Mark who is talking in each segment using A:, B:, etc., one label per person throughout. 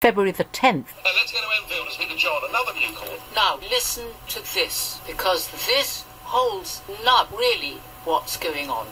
A: February the 10th.
B: Let's go to Enfield and speak to John, another new call.
C: Now, listen to this, because this holds not really what's going on.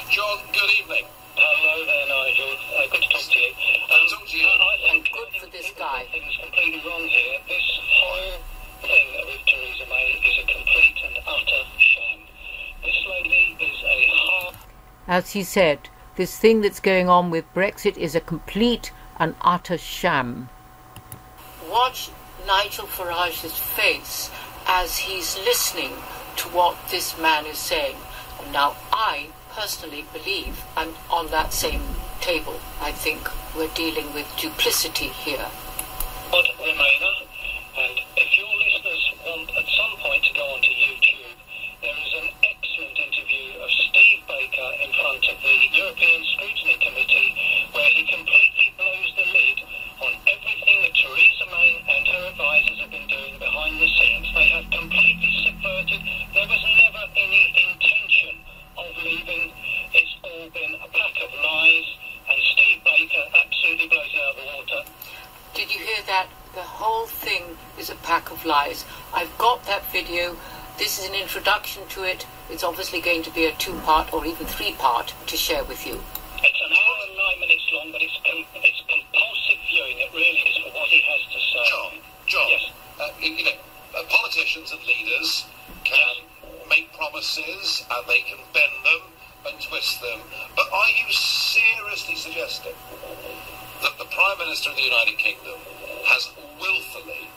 B: John, good evening.
D: Hello there, Nigel. Good to talk to you.
C: I think good for this guy.
D: Things completely wrong here. This whole thing with Theresa May is a complete and utter sham. This lady is a hard...
A: As he said, this thing that's going on with Brexit is a complete and utter sham.
C: Watch Nigel Farage's face as he's listening to what this man is saying. Now, I personally believe I'm on that same table. I think we're dealing with duplicity here.
D: But Remainer, and if your listeners want at some point to go onto YouTube, there is an excellent interview of Steve Baker in front of the European Scrutiny Committee where he completely blows the lid on everything that Theresa May and her advisors have been doing behind the scenes. They have completely subverted. There was never any intention of leaving. It's all been a pack of lies, and Steve Baker absolutely blows it out of the water.
C: Did you hear that? The whole thing is a pack of lies. I've got that video. This is an introduction to it. It's obviously going to be a 2-part or even 3-part to share with you.
D: It's an hour and 9 minutes long, but it's compulsive viewing. It really is for what he has to say.
B: John,
D: yes.
B: Politicians and leaders can make promises and they can bend them and twist them. But are you seriously suggesting that the Prime Minister of the United Kingdom has willfully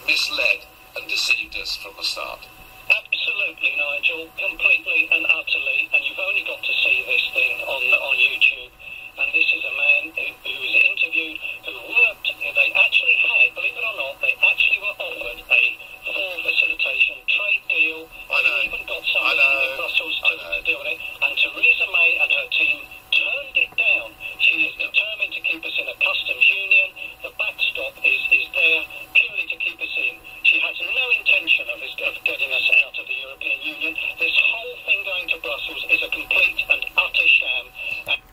B: misled and deceived us from the start?
D: Absolutely, Nigel, completely and utterly, and you've only got to see this thing on YouTube. And this is a man who was interviewed, who worked, they actually had, believe it or not, they actually were offered a full facilitation trade deal. They even got somebody in Brussels to deal with it. And Theresa May and her team turned it down. She is determined to keep us in a customs union. The backstop is there purely to keep us in. She has no intention of getting us out of the European Union. This whole thing going to Brussels is a complete and utter sham.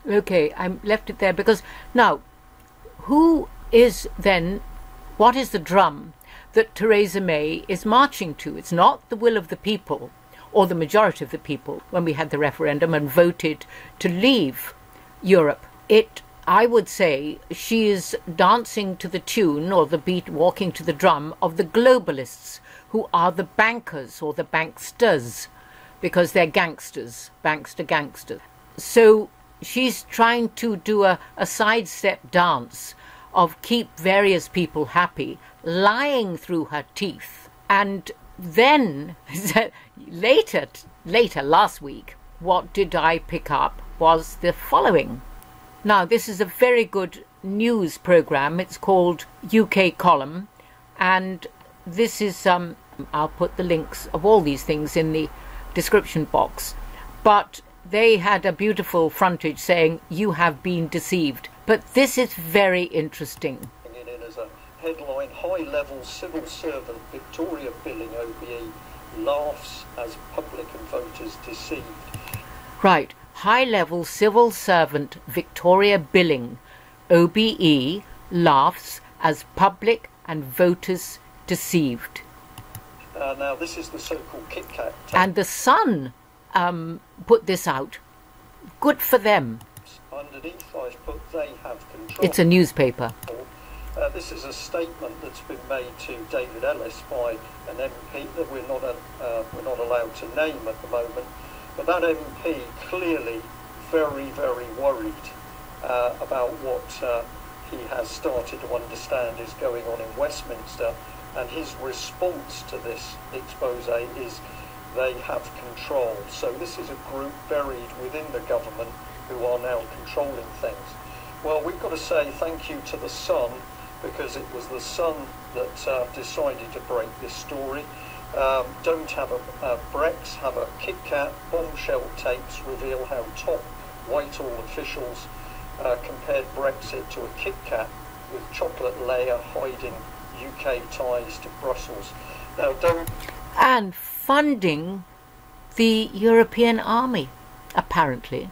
A: Okay, I left it there because now, who is then, what is the drum that Theresa May is marching to? It's not the will of the people or the majority of the people when we had the referendum and voted to leave Europe. I would say she is dancing to the tune or the beat, walking to the drum of the globalists who are the bankers or the banksters because they're gangsters, bankster gangsters. So she's trying to do a sidestep dance of keep various people happy, lying through her teeth. And then later last week, what did I pick up was the following. Now, this is a very good news programme. It's called UK Column, and this is, I'll put the links of all these things in the description box, but they had a beautiful frontage saying, "You have been deceived." But this is very interesting.
E: In as a headline, high-level civil servant Victoria Billing, OBE, laughs as public and voters deceived.
A: Right. High-level civil servant Victoria Billing, OBE, laughs as public and voters deceived.
E: Now, this is the so-called Kitkat.
A: And the Sun put this out. Good for them.
E: Underneath, I've put they have control.
A: It's a newspaper.
E: This is a statement that's been made to David Ellis by an MP that we're not allowed to name at the moment. But that MP clearly very, very worried about what he has started to understand is going on in Westminster, and his response to this expose is they have control. So this is a group buried within the government who are now controlling things. Well, we've got to say thank you to the Sun, because it was the Sun that decided to break this story. Don't have a Brex, have a Kitkat. Bombshell tapes reveal how top Whitehall officials compared Brexit to a Kitkat, with chocolate layer hiding UK ties to Brussels. Now, don't...
A: And funding the European army, apparently.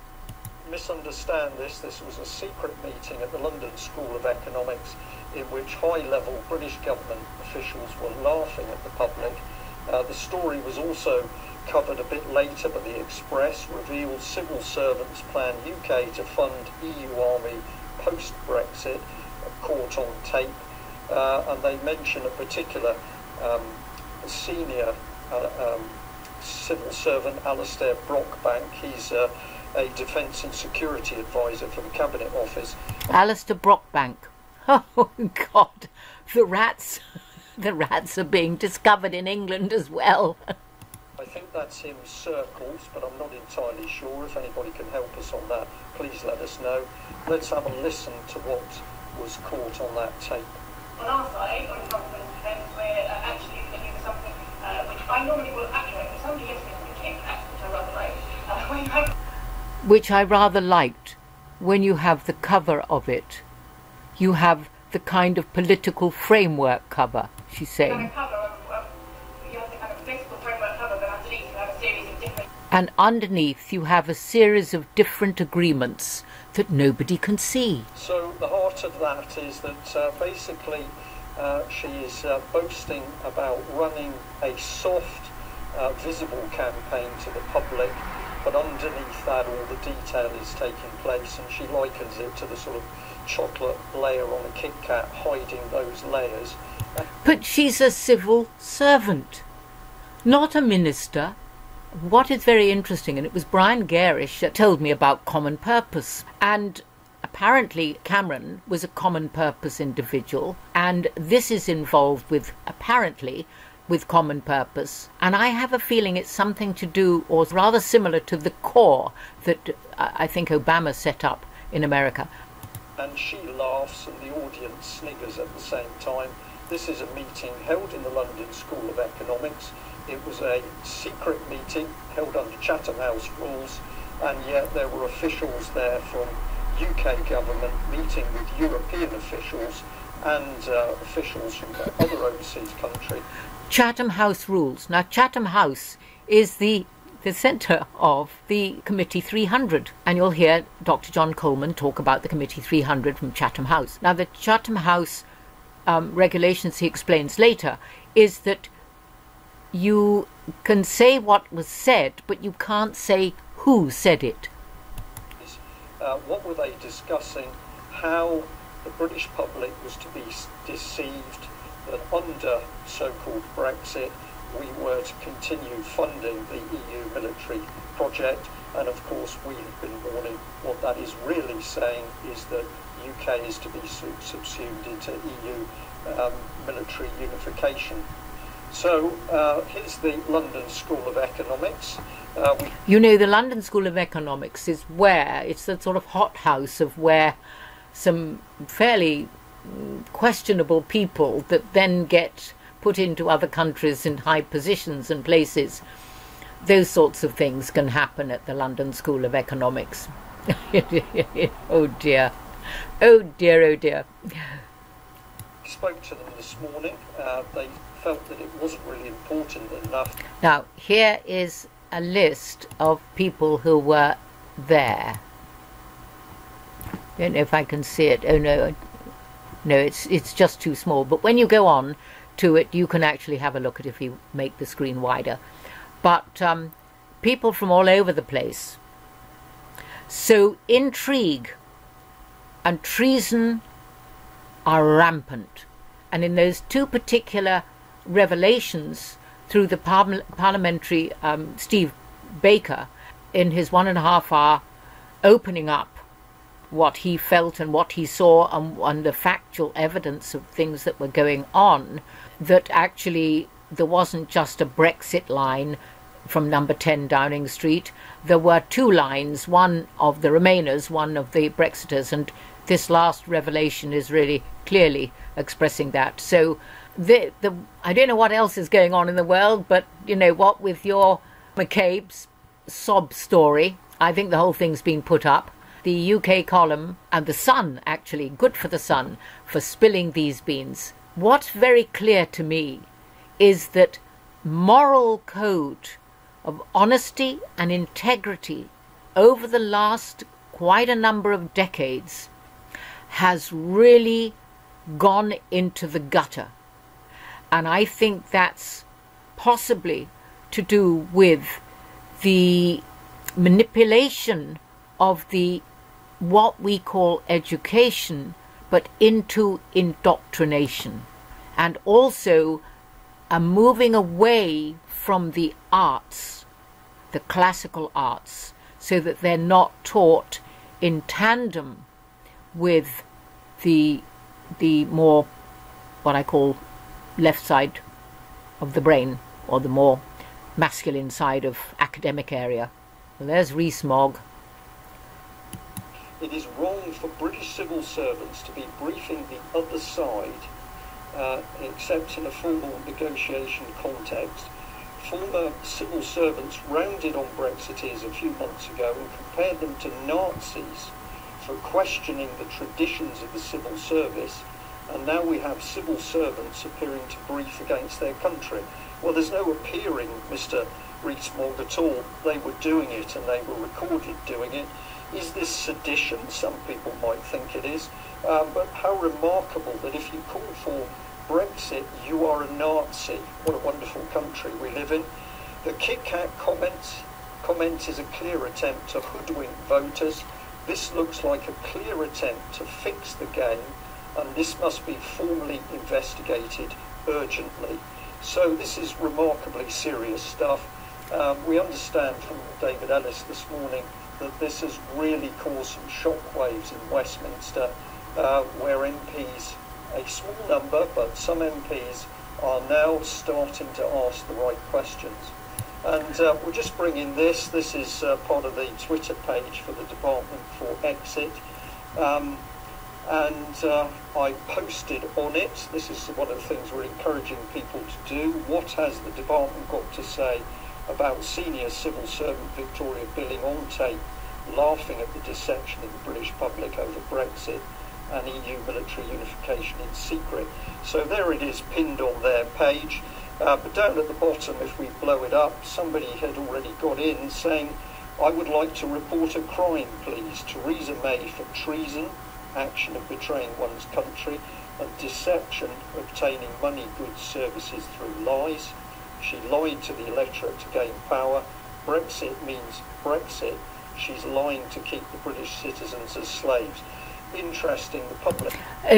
E: Misunderstand this. This was a secret meeting at the London School of Economics. in which high-level British government officials were laughing at the public. The story was also covered a bit later, but the Express revealed civil servants plan UK to fund EU army post-Brexit, caught on tape, and they mention a particular senior civil servant, Alistair Brockbank. He's a defence and security advisor for the Cabinet Office.
A: Alistair Brockbank. Oh God, the rats are being discovered in England as well.
E: I think that's in circles, but I'm not entirely sure. If anybody can help us on that, please let us know. Let's have a listen to what was caught on that tape.
F: On our side, on government defence, we're actually looking for something which I normally will actuate, but somebody yesterday came back, which I rather like.
A: Which I rather liked. When you have the cover of it, you have the kind of political framework cover, she's saying. And underneath you have a series of different agreements that nobody can see.
E: So the heart of that is that basically she is boasting about running a soft, visible campaign to the public, but underneath that all the detail is taking place, and she likens it to the sort of chocolate layer on a Kit Kat, hiding those layers.
A: But she's a civil servant, not a minister. What is very interesting, and it was Brian Garish that told me about common purpose, and apparently Cameron was a common purpose individual, and this is involved with, apparently, with common purpose, and I have a feeling it's something to do, or rather similar to the core that I think Obama set up in America.
E: And she laughs and the audience sniggers at the same time. This is a meeting held in the London School of Economics. It was a secret meeting held under Chatham House rules, and yet there were officials there from UK government meeting with European officials and officials from other overseas countries.
A: Chatham House rules. Now Chatham House is the centre of the Committee 300, and you'll hear Dr. John Coleman talk about the Committee 300 from Chatham House. Now the Chatham House regulations, he explains later, is that you can say what was said, but you can't say who said it.
E: What were they discussing? How the British public was to be deceived that under so-called Brexit we were to continue funding the EU military project, and of course we have been warning what that is really saying is that UK is to be subsumed into EU military unification. So here's the London School of Economics.
A: You know, the London School of Economics is where, it's the sort of hothouse of where some fairly questionable people that then get put into other countries in high positions and places. Those sorts of things can happen at the London School of Economics. Oh dear. Oh dear, oh dear.
E: I spoke to them this morning. They felt that it wasn't really important enough.
A: Now, here is a list of people who were there. I don't know if I can see it. Oh no, no, it's just too small. But when you go on to it, you can actually have a look at it if you make the screen wider. But people from all over the place. So intrigue and treason are rampant. And in those two particular revelations through the parliamentary Steve Baker, in his 1.5 hour opening up what he felt and what he saw and the factual evidence of things that were going on, that actually there wasn't just a Brexit line from number 10 Downing Street. There were two lines, one of the Remainers, one of the Brexiters, and this last revelation is really clearly expressing that. So I don't know what else is going on in the world, but you know what, with your McCabe's sob story, I think the whole thing's been put up. The UK column and the Sun, actually, good for the Sun, for spilling these beans. What's very clear to me is that moral code of honesty and integrity over the last quite a number of decades has really gone into the gutter. And I think that's possibly to do with the manipulation of the what we call education, but into indoctrination, and also a moving away from the arts, the classical arts, so that they're not taught in tandem with the more, what I call, left side of the brain, or the more masculine side of academic area. Well, there's Rees-Mogg.
E: It is wrong for British civil servants to be briefing the other side, except in a formal negotiation context. Former civil servants rounded on Brexiteers a few months ago and compared them to Nazis for questioning the traditions of the civil service, and now we have civil servants appearing to brief against their country. Well, there's no appearing, Mr. Rees-Mogg, at all. They were doing it, and they were recorded doing it. Is this sedition? Some people might think it is. But how remarkable that if you call for Brexit, you are a Nazi. What a wonderful country we live in. The Kitkat comment is a clear attempt to hoodwink voters. This looks like a clear attempt to fix the game, and this must be formally investigated urgently. So this is remarkably serious stuff. We understand from David Ellis this morning that this has really caused some shockwaves in Westminster, where MPs, a small number, but some MPs, are now starting to ask the right questions. And we'll just bring in this. This is part of the Twitter page for the Department for Exit. I posted on it, this is one of the things we're encouraging people to do, what has the department got to say about senior civil servant Victoria Billing on tape laughing at the dissection of the British public over Brexit and EU military unification in secret. So there it is, pinned on their page. But down at the bottom, if we blow it up, somebody had already got in saying, I would like to report a crime, please. Theresa May for treason, action of betraying one's country, and deception, obtaining money, goods, services through lies. She lied to the electorate to gain power. Brexit means Brexit. She's lying to keep the British citizens as slaves. Interesting, the public.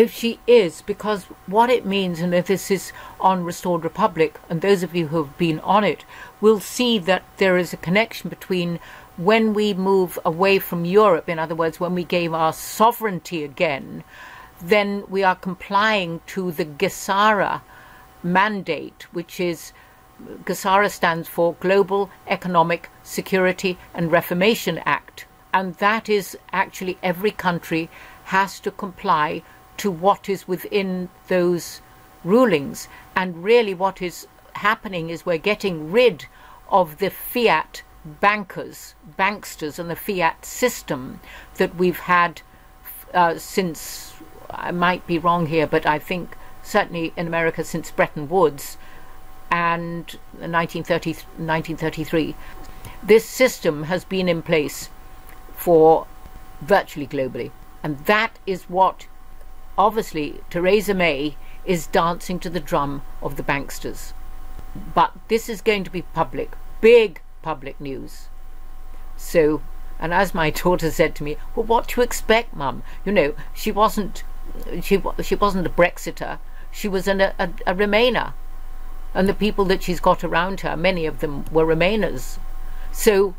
A: She is, because what it means, and if this is on Restored Republic, and those of you who have been on it will see that there is a connection between when we move away from Europe, in other words, when we gave our sovereignty again, then we are complying to the GESARA mandate, which is, GESARA stands for Global Economic Security and Reformation Act. And that is actually every country has to comply to what is within those rulings. And really what is happening is we're getting rid of the fiat banksters and the fiat system that we've had since, I might be wrong here, but I think certainly in America since Bretton Woods and 1933. This system has been in place for virtually globally. And that is what, obviously, Theresa May is dancing to the drum of the banksters. But this is going to be public, big public news. So, and as my daughter said to me, well, what do you expect, Mum? You know, she wasn't a Brexiter, she was a Remainer. And the people that she's got around her, many of them were Remainers. So,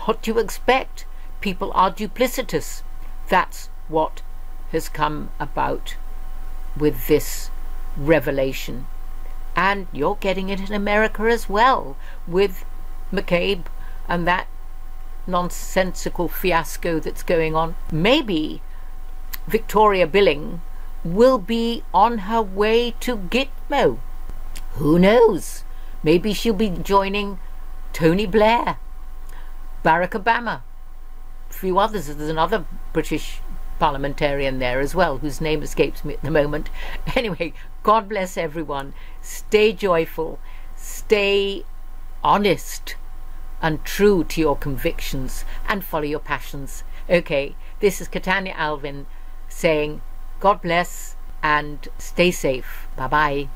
A: what do you expect? People are duplicitous. That's what has come about with this revelation. And you're getting it in America as well, with McCabe and that nonsensical fiasco that's going on. Maybe Victoria Billing will be on her way to Gitmo. Who knows? Maybe she'll be joining Tony Blair, Barack Obama, a few others. There's another British parliamentarian there as well, whose name escapes me at the moment. Anyway, God bless everyone. Stay joyful, stay honest and true to your convictions, and follow your passions. Okay, this is Catania Alvin saying God bless and stay safe. Bye-bye.